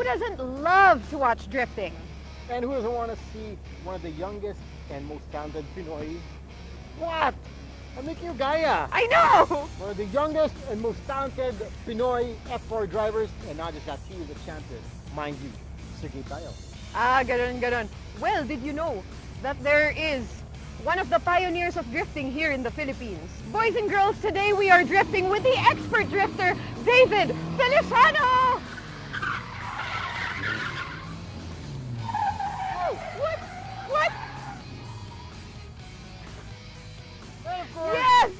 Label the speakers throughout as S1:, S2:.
S1: Who doesn't love to watch drifting?
S2: And who doesn't want to see one of the youngest and most talented Pinoy? What? I'm making you gaya.
S1: I know!
S2: One of the youngest and most talented Pinoy F4 drivers, and not just that, he is a champion. Mind you, Sir Gabe Tayao.
S1: Ah, ganun. Well, did you know that there is one of the pioneers of drifting here in the Philippines? Boys and girls, today we are drifting with the expert drifter, David Feliciano! Oh, what? Yes!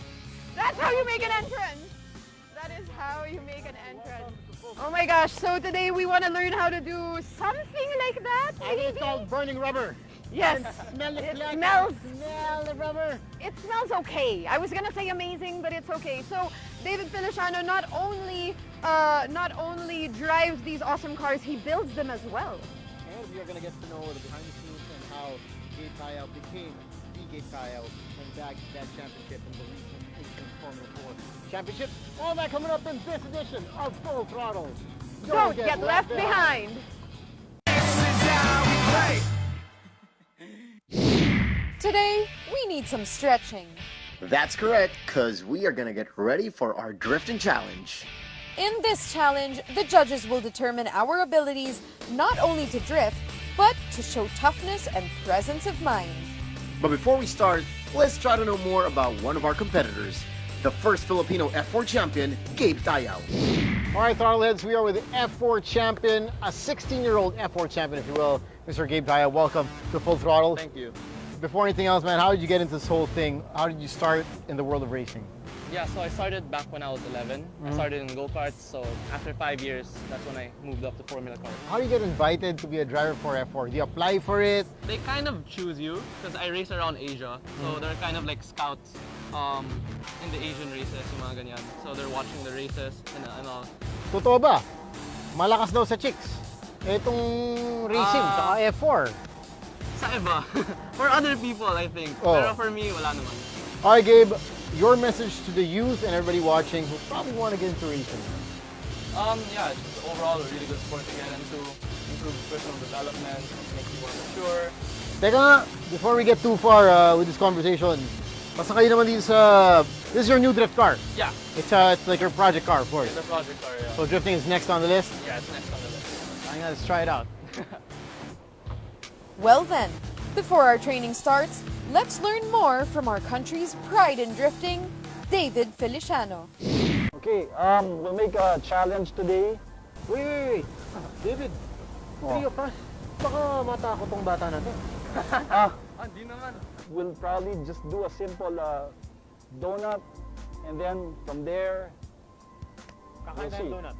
S1: That's how you make an entrance! That is how you make an entrance. Oh my gosh, so today we want to learn how to do something like that,
S2: I think it's called burning rubber.
S1: Yes.
S2: Smell the flex. Smell the rubber.
S1: It smells okay. I was gonna say amazing, but it's okay. So David Feliciano not only drives these awesome cars, he builds them as well.
S2: And we are gonna get to know the behind the scenes and how Gabe Tayao became the Gabe Tayao and bagged that championship in the recent Asian Formula 4 Championship. All that coming up in this edition of Full Throttle.
S1: Don't get left behind.
S3: Today, we need some stretching.
S4: That's correct, because we are going to get ready for our drifting challenge.
S3: In this challenge, the judges will determine our abilities not only to drift, but to show toughness and presence of mind.
S4: But before we start, let's try to know more about one of our competitors, the first Filipino F4 champion, Gabe Tayao.
S2: All right, Throttleheads, we are with the F4 champion, a 16-year-old F4 champion, if you will, Mr. Gabe Tayao. Welcome to Full Throttle.
S5: Thank you.
S2: Before anything else, man, how did you get into this whole thing? How did you start in the world of racing?
S5: Yeah, so I started back when I was 11. I started in go-karts, so after 5 years, that's when I moved up to Formula cars.
S2: How do you get invited to be a driver for F4? Do you apply for it?
S5: They kind of choose you because I race around Asia, so they're kind of like scouts in the Asian races, yung mga ganyan. So they're watching the races and all.
S2: Totoo ba? Malakas daw sa chicks. Itong racing, saka F4.
S5: Sa iba. For other people, I think.
S2: Oh.
S5: Pero for me, wala naman.
S2: All right, Gabe, your message to the youth and everybody watching who probably want to get into racing.
S5: Yeah, it's overall a really good sport to get into. Improve personal development, makes you more mature.
S2: Teka nga, before we get too far with this conversation, basta kayo naman dito sa... This is your new drift car.
S5: Yeah.
S2: It's like your project car, of course.
S5: It's a project car, yeah.
S2: So drifting is next on the list?
S5: Yeah, it's next on the list.
S2: Let's try it out.
S3: Well then, before our training starts, let's learn more from our country's pride in drifting, David Feliciano.
S6: Okay, we'll make a challenge today.
S2: Wait. David, three of us. Baka matakot tong bata na to.
S5: Hindi naman.
S6: We'll probably just do a simple donut, and then from there,
S2: Kakain
S6: see.
S2: tayong donut.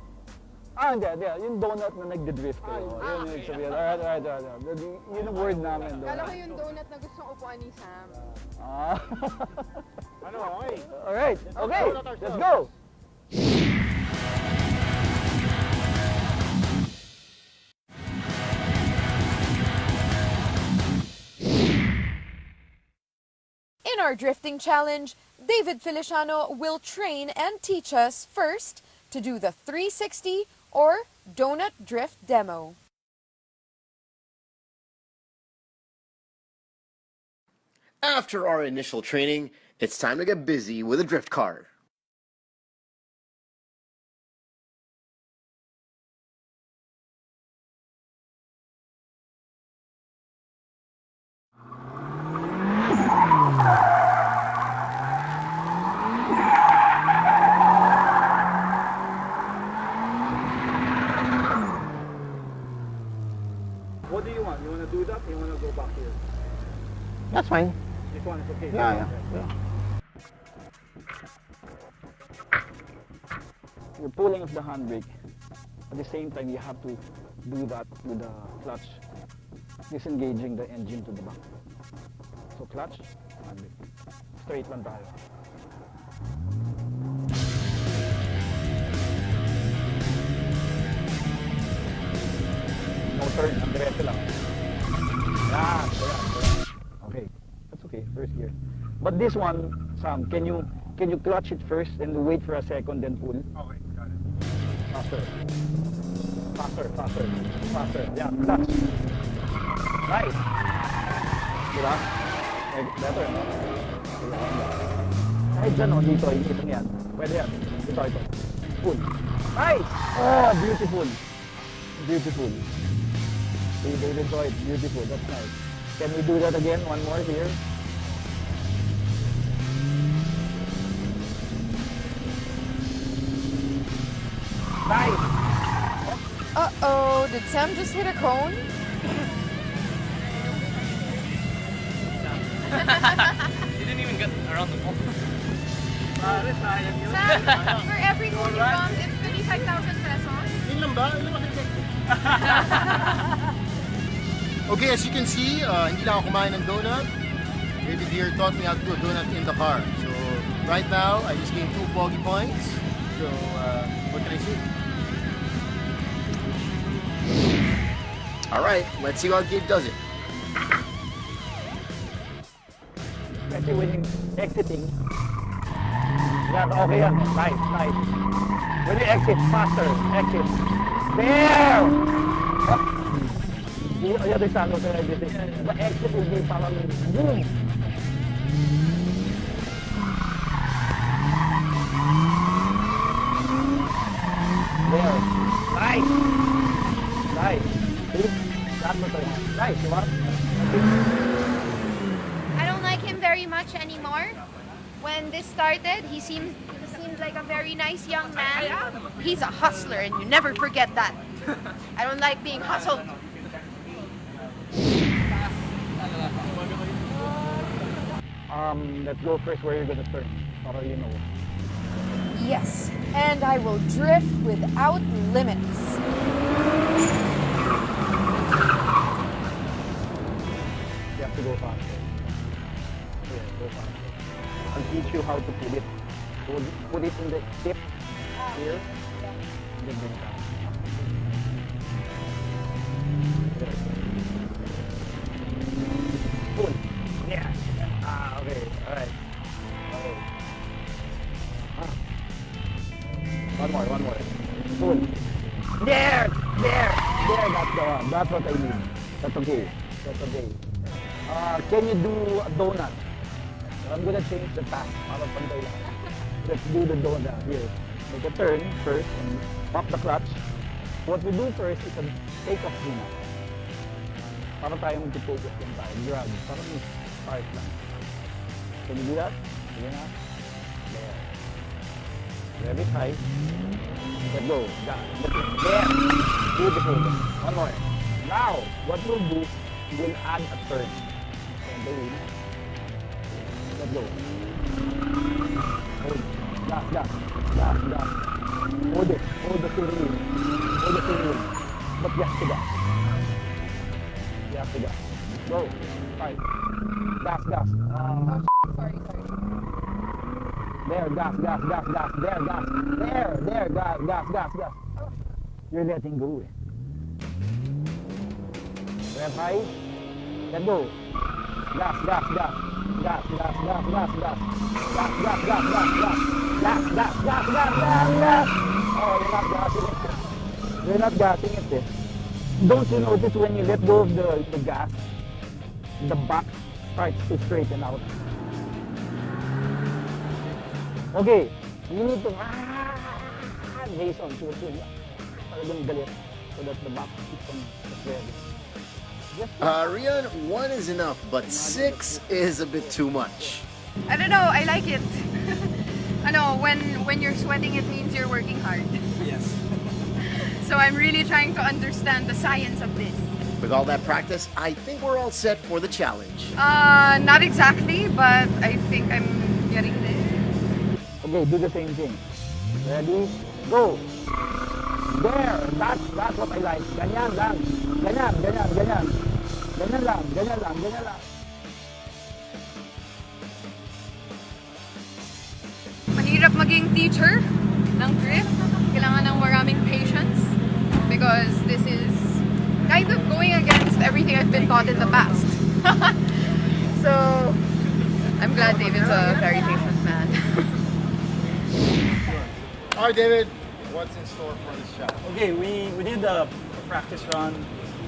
S6: Hindi. Yung donut na nagde-drift kayo. Yun yung sabihin. Alright. Yun ang word namin.
S1: Kala ko yung donut na gustong upuan ni Sam.
S2: Ano, okay.
S6: Alright, okay, let's go!
S3: In our drifting challenge, David Feliciano will train and teach us first to do the 360 or donut drift demo.
S4: After our initial training, it's time to get busy with a drift car.
S6: What do you want? You want to do that? You want to go back here?
S2: That's fine.
S6: This one is okay.
S2: Yeah.
S6: You're pulling off the handbrake. At the same time, you have to do that with the clutch, disengaging the engine to the back. So clutch, handbrake. Straight lang tayo. No turn, ang diretso lang. Yan. Okay, that's okay, first gear. But this one, Sam, can you clutch it first and wait for a second, then pull?
S2: Okay, got it.
S6: Faster. Faster, faster, faster. Yeah, clutch. Nice. Diba? Better, no? Kahit dyan, oh, dito, itong yan. Pwede yan. Ito. Full. Nice! Oh, beautiful. Beautiful. See, they deployed. Beautiful. That's nice. Can we do that again? One more here. Nice!
S3: Uh-oh, did Sam just hit a cone?
S5: He didn't even get around the ball.
S3: Sam, for every cone you bumped, it's 25,000 pesos.
S2: Yun lang ba? Yun lang ba? Okay, as you can see, hindi lang ako kumain ng donut. David here taught me how to do a donut in the car. So, right now, I just gained 2 bogey points. So, what can I say?
S4: All right, let's see how Gabe does it.
S6: Especially when you're exiting. Yan, okay yan. Nice, nice. When you exit, faster. Exit. There! You understand what I did? The exit will be parang boom! There. Nice! Nice. See? That's what I want. Nice, you want?
S3: I don't like him very much anymore. When this started, he seemed like a very nice young man. He's a hustler, and you never forget that. I don't like being hustled.
S6: Let's go first where you're gonna turn. Para you know.
S3: Yes, and I will drift without limits.
S6: You have to go faster. Yeah, go faster. I'll teach you how to put it. Put it in the tip here. Then bring it down. Pull. Yeah. Okay. Alright. Okay. One more. Pull. There! That's the one. That's what I need. That's okay. Can you do a donut? I'm gonna change the task. Para pantay lang. Let's do the donut here. Make a turn first and pop the clutch. What we do first is a take-off muna. Para tayo mag-focus lang tayo. Grab. Para start lang. Can you do that? Sige na. There. Grab it high. Let go. There. Beautiful. One more. Now, what we'll do, we'll add a turn. And the wheel. Let go. Hold. Gas. Hold it. Hold the steering wheel. But gas to gas. Go. Right. Gas.
S3: Sorry.
S6: There, gas. There, gas. You're letting go. Rev high. Let go. Gas. Oh, you're not gassing it. Don't you notice when you let go of the gas, the back starts to straighten out? Okay, you need to Jason, talagang galit so that the back keeps on ready.
S4: Rhian, 1 is enough, but 6 is a bit too much.
S1: I don't know, I like it. When you're sweating, it means you're working hard.
S5: Yes.
S1: So I'm really trying to understand the science of this.
S4: With all that practice, I think we're all set for the challenge.
S1: Not exactly, but I think I'm getting there.
S6: Okay, do the same thing. Ready? Go! There! That's what I like. Ganyan lang. Ganyan lang.
S1: Mahirap maging teacher ng drift. Kailangan ng maraming patience because this is kind of going against everything I've been taught in the past. So, I'm glad David's a very patient man.
S2: Alright, David. What's in store for this challenge?
S6: Okay, we did a practice run.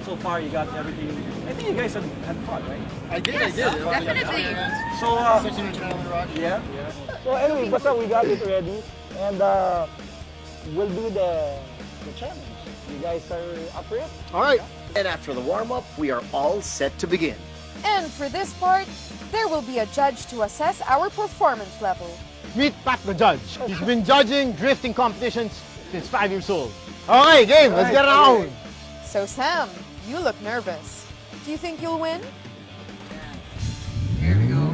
S6: So far, you got everything. I think you guys had fun, right?
S2: I did.
S1: definitely.
S6: So,
S2: Such an adrenaline rush.
S6: yeah. So anyway, basta we got it ready, and we'll do the challenge. You guys are up for it?
S4: All right. And after the warm-up, we are all set to begin.
S3: And for this part, there will be a judge to assess our performance level.
S2: Meet Pat the judge. He's been judging drifting competitions since 5 years old. Okay, game. Let's get it on.
S3: So Sam, you look nervous. Do you think you'll win?
S5: Here we go.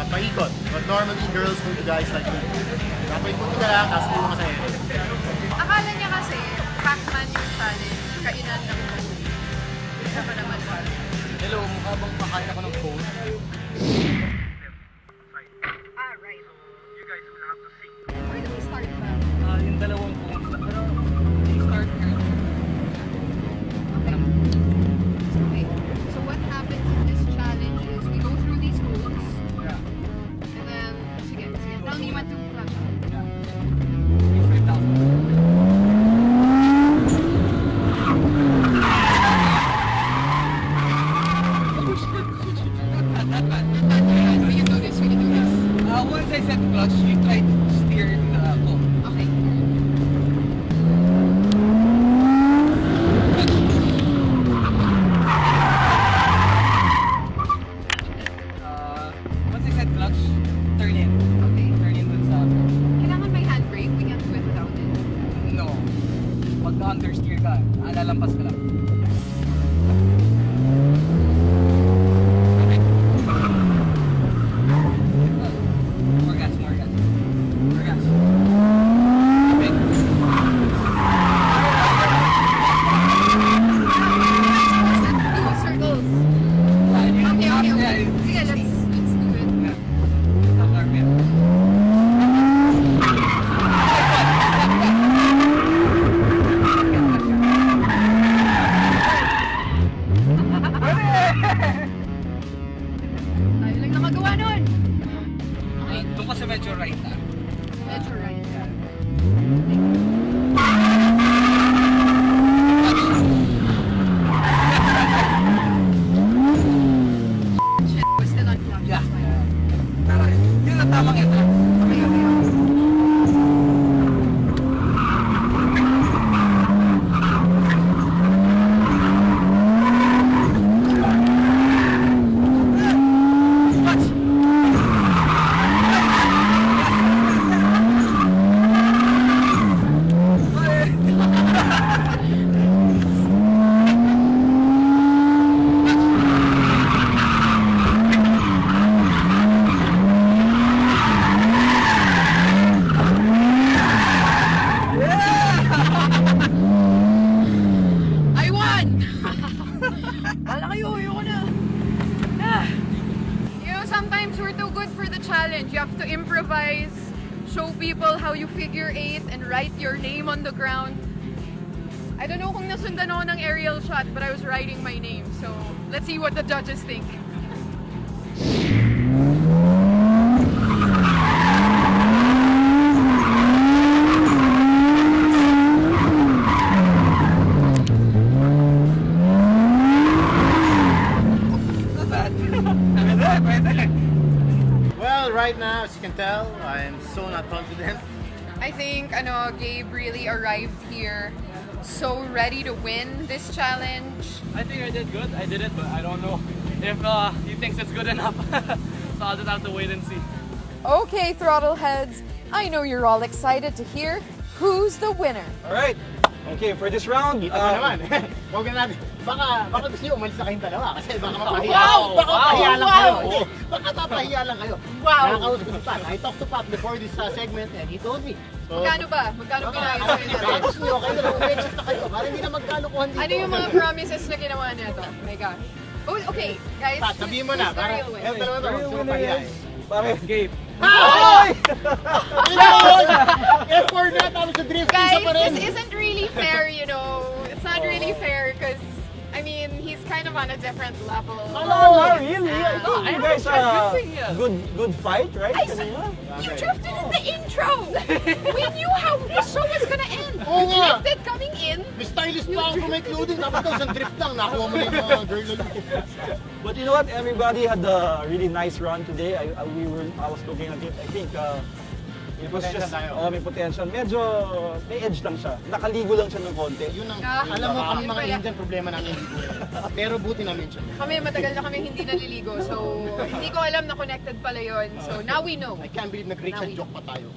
S2: paikot. But normally, girls do the guys like me. Napaikot ka lang, tapos hindi mo masahero.
S1: Akala niya kasi, Pac-Man yung challenge, kainan ng food. Isa pa naman pa.
S2: Hello, mukha bang makain ako ng phone?
S1: Ah, right.
S2: You guys will have to sing.
S1: Where do we start from?
S5: Yung dalawang phone. Pero, start here.
S1: Okay. So what happens in this challenge is we go through these rules.
S5: Yeah.
S1: And then, sige. Tell me when to clutch. We can do this.
S5: Once I set clutch, you try to steer the phone.
S1: Okay.
S5: Once I set clutch, turn in.
S1: Okay.
S5: Turn in dun sa
S1: Kailangan may handbrake. We can't do it without it.
S5: no. Pag understeer ka, lalampas ka lang. More gas, more gas. More gas. Okay.
S1: Go circles. Okay. Sige, let's do it.
S5: Stop our bit.
S1: Tayo lang nakagawa nun.
S5: Okay, doon ka sa medyo right ah.
S1: Medyo right. Shit, we're still on clutch.
S5: Yeah. Yun ang tamang ito.
S1: Okay.
S5: Clutch!
S3: show people how you figure eight and write your name on the ground. I don't know kung nasundan ako ng aerial shot, but I was writing my name. So, let's see what the judges think.
S2: Well, right now, as you can tell, I am so not confident.
S3: I think Gabe really arrived here so ready to win this challenge.
S5: I think I did good. I did it, but I don't know if he thinks it's good enough. So I'll just have to wait and see.
S3: Okay, Throttle Heads, I know you're all excited to hear who's the winner.
S6: Alright, okay, for this round,
S2: Ako naman. Huwag na natin. Baka gusto nyo umalis na kayong dalawa kasi baka mapahiya. Baka mapahiya lang kayo. Hindi, baka mapahiya lang kayo.
S3: Wow.
S2: Nakakausap ko si Pat. I talked to Pat before this segment and he told me. So,
S3: Magkano ba? Magkano
S2: baka gusto nyo kayo na umexit na kayo para hindi na magkalukuhan dito.
S3: Ano yung mga promises na ginawa nito? Oh my gosh. Oh, okay, guys.
S2: Pat, sabihin mo na.
S3: who's the
S2: Para,
S3: real winner?
S2: eto naman ba? Gusto mo pahiya eh.
S6: pare,
S5: Gabe.
S2: Ay! Yun! F4 na, tapos sa drift, isa
S3: Guys,
S2: pa rin.
S3: this isn't really fair, you know. It's not really fair because, I mean, he's kind of on a different level.
S6: not really. I think
S5: I
S6: you guys
S5: haven't tried
S6: are
S5: drifting yet.
S6: good fight, right?
S3: I said, you drifted in the intro! We knew how the show was gonna end.
S2: Oo
S3: You
S2: nga.
S3: drifted coming in.
S2: May stylist pa ako kung may clothing, tapos daw sa drift lang, nakuha mo na yung mga girl na
S6: But you know what? Everybody had a really nice run today. I was looking at it. I think it was
S2: Potential
S6: just
S2: tayo.
S6: may potential. Medyo may edge lang siya. Nakaligo lang siya ng konti.
S2: Yun ang,
S3: Ah,
S2: alam mo kami
S3: yun
S2: mga
S3: pala.
S2: Indian problema namin dito. Pero buti namin siya.
S3: Kami, matagal na kami hindi naliligo. So, hindi ko alam na connected pala yon. So, now we know.
S2: I can't believe nag-reach
S3: Now
S2: and
S3: we-
S2: joke pa tayo.